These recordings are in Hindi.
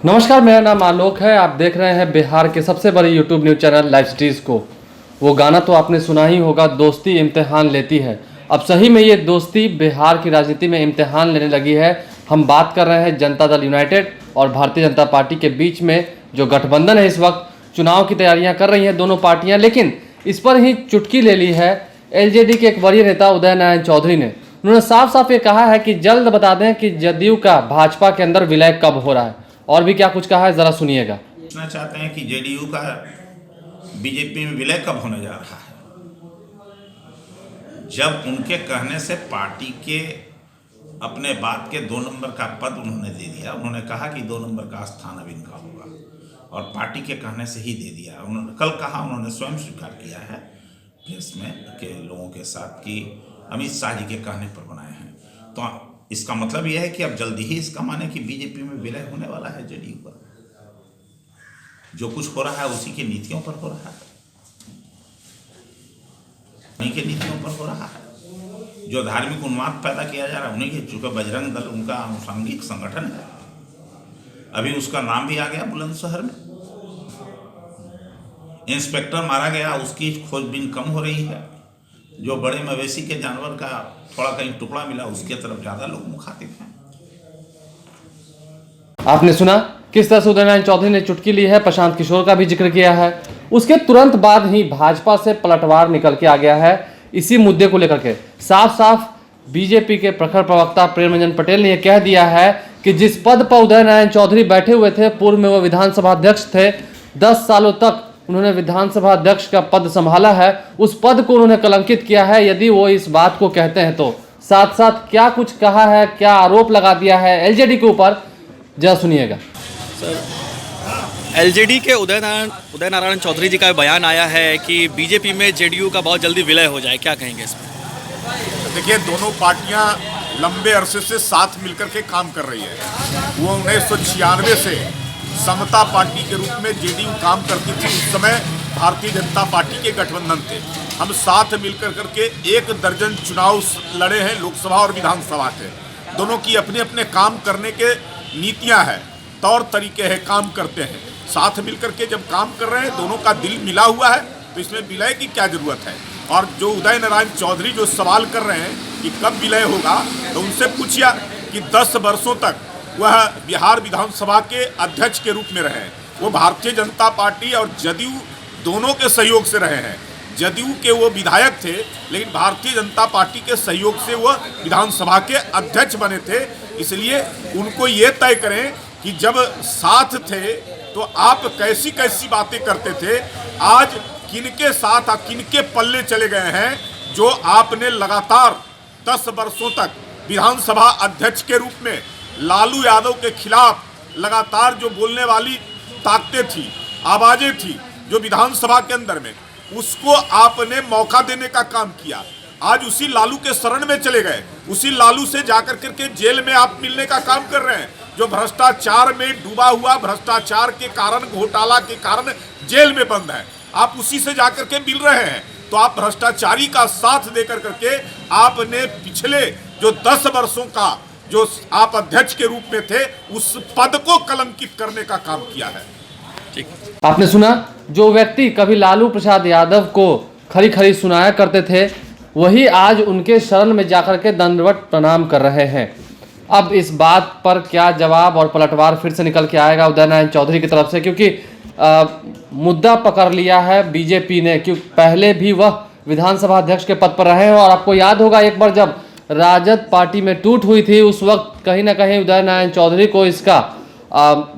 नमस्कार, मेरा नाम आलोक है। आप देख रहे हैं बिहार के सबसे बड़े यूट्यूब न्यूज़ चैनल लाइव स्ट्रीज को। वो गाना तो आपने सुना ही होगा, दोस्ती इम्तिहान लेती है। अब सही में ये दोस्ती बिहार की राजनीति में इम्तिहान लेने लगी है। हम बात कर रहे हैं जनता दल यूनाइटेड और भारतीय जनता पार्टी के बीच में जो गठबंधन है। इस वक्त चुनाव की तैयारियां कर रही हैं दोनों पार्टियां, लेकिन इस पर ही चुटकी ले ली है एलजेडी के एक वरीय नेता उदय नारायण चौधरी ने। उन्होंने साफ साफ ये कहा है कि जल्द बता दें कि जदयू का भाजपा के अंदर विलय कब हो रहा है। और भी क्या कुछ कहा है, जरा सुनिएगा। पूछना चाहते हैं कि जेडीयू का बीजेपी में विलय कब होने जा रहा है, जब उनके कहने से पार्टी के अपने बात के 2 नंबर का पद उन्होंने दे दिया। उन्होंने कहा कि 2 नंबर का स्थान अब इनका होगा और पार्टी के कहने से ही दे दिया। उन्होंने कल कहा, उन्होंने स्वयं स्वीकार किया है प्रेस में के लोगों के साथ कि अमित शाह जी के कहने पर बनाए हैं। तो इसका मतलब यह है कि अब जल्दी ही इसका माने कि बीजेपी में विलय होने वाला है जेडीयू का। जो कुछ हो रहा है उसी की नीतियों पर हो रहा है, उन्हीं के नीतियों पर हो रहा है। जो धार्मिक उन्माद पैदा किया जा रहा है उन्हीं के, चूंकि बजरंग दल उनका आनुषंगिक संगठन है। अभी उसका नाम भी आ गया बुलंदशहर में। इंस्पेक्टर मारा गया, उसकी खोजबीन कम हो रही है। जो बड़े मवेशी के जानवर का थोड़ा कहीं टुकड़ा मिला, उसके तरफ ज्यादा लोग मुखातिब हैं। आपने सुना किस तरह से उदय नारायण चौधरी ने चुटकी ली है। प्रशांत किशोर का भी जिक्र किया है। उसके तुरंत बाद ही भाजपा से पलटवार निकल के आ गया है इसी मुद्दे को लेकर के। साफ साफ बीजेपी के प्रखर प्रवक्ता प्रेमरंजन पटेल ने यह कह दिया है कि जिस पद पर उदय नारायण चौधरी बैठे हुए थे, पूर्व में वो विधानसभा अध्यक्ष थे, 10 सालों तक उन्होंने विधानसभा अध्यक्ष का पद संभाला है, उस पद को उन्होंने कलंकित किया है यदि वो इस बात को कहते हैं तो। साथ साथ क्या कुछ कहा है, क्या आरोप लगा दिया है एलजेडी के ऊपर, जरा सुनिएगा। सर, एलजेडी के उदय नारायण चौधरी जी का बयान आया है कि बीजेपी में जेडीयू का बहुत जल्दी विलय हो जाए, क्या कहेंगे इसमें? देखिए, दोनों पार्टियां लंबे अरसे से साथ मिलकर के काम कर रही है। वो 1996 से समता पार्टी के रूप में जेडीयू काम करती थी। उस समय भारतीय जनता पार्टी के गठबंधन थे। हम साथ मिलकर करके 1 दर्जन चुनाव लड़े हैं, लोकसभा और विधानसभा के। दोनों की अपने अपने काम करने के नीतियां हैं, तौर तरीके हैं, काम करते हैं। साथ मिलकर के जब काम कर रहे हैं, दोनों का दिल मिला हुआ है, तो इसमें विलय की क्या जरूरत है। और जो उदय नारायण चौधरी जो सवाल कर रहे हैं कि कब विलय होगा, तो उनसे पूछिए कि 10 वर्षों तक वह बिहार विधानसभा के अध्यक्ष के रूप में रहे। वो भारतीय जनता पार्टी और जदयू दोनों के सहयोग से रहे हैं। जदयू के वो विधायक थे, लेकिन भारतीय जनता पार्टी के सहयोग से वो विधानसभा के अध्यक्ष बने थे। इसलिए उनको ये तय करें कि जब साथ थे तो आप कैसी कैसी बातें करते थे, आज किनके साथ किनके पल्ले चले गए हैं, जो आपने लगातार 10 वर्षों तक विधानसभा अध्यक्ष के रूप में लालू यादव के खिलाफ लगातार जो बोलने वाली ताकतें थी, आवाजें थी जो विधानसभा के अंदर में, उसको आपने मौका देने का काम किया। आज उसी लालू के शरण में चले गए, उसी लालू से जाकर करके जेल में आप मिलने का काम कर रहे हैं। जो भ्रष्टाचार में डूबा हुआ, भ्रष्टाचार के कारण, घोटाला के कारण जेल में बंद है, आप उसी से जाकर के मिल रहे हैं। तो आप भ्रष्टाचारी का साथ देकर करके आपने पिछले जो 10 वर्षों का जो आप अध्यक्ष के रूप में थे, उस पद को कलंकित करने का काम किया है। ठीक, आपने सुना, जो व्यक्ति कभी लालू प्रसाद यादव को खरी खरी सुनाया करते थे, वही आज उनके शरण में जाकर के दंडवत प्रणाम कर रहे हैं। अब इस बात पर क्या जवाब और पलटवार फिर से निकल के आएगा उदय नारायण चौधरी की तरफ से, क्योंकि मुद्दा पकड़ लिया है बीजेपी ने। क्योंकि पहले भी वह विधानसभा अध्यक्ष के पद पर रहे हैं और आपको याद होगा एक बार जब राजद पार्टी में टूट हुई थी, उस वक्त कहीं ना कहीं उदय नारायण चौधरी को इसका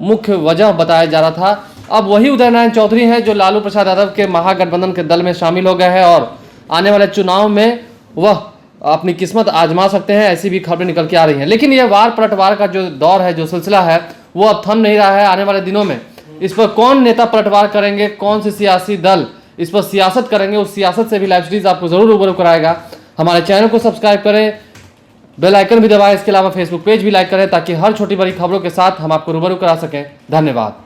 मुख्य वजह बताया जा रहा था। अब वही उदय नारायण चौधरी हैं जो लालू प्रसाद यादव के महागठबंधन के दल में शामिल हो गए हैं और आने वाले चुनाव में वह अपनी किस्मत आजमा सकते हैं, ऐसी भी खबरें निकल के आ रही हैं। लेकिन यह वार पलटवार का जो दौर है, जो सिलसिला है, वो अब थम नहीं रहा है। आने वाले दिनों में इस पर कौन नेता पलटवार करेंगे, कौन से सियासी दल इस पर सियासत करेंगे, उस सियासत से भी लाइव स्ट्रीज आपको जरूर रूबरू कराएगा। हमारे चैनल को सब्सक्राइब करें, बेल आइकन भी दबाएं। इसके अलावा फेसबुक पेज भी लाइक करें ताकि हर छोटी बड़ी खबरों के साथ हम आपको रूबरू करा सकें। धन्यवाद।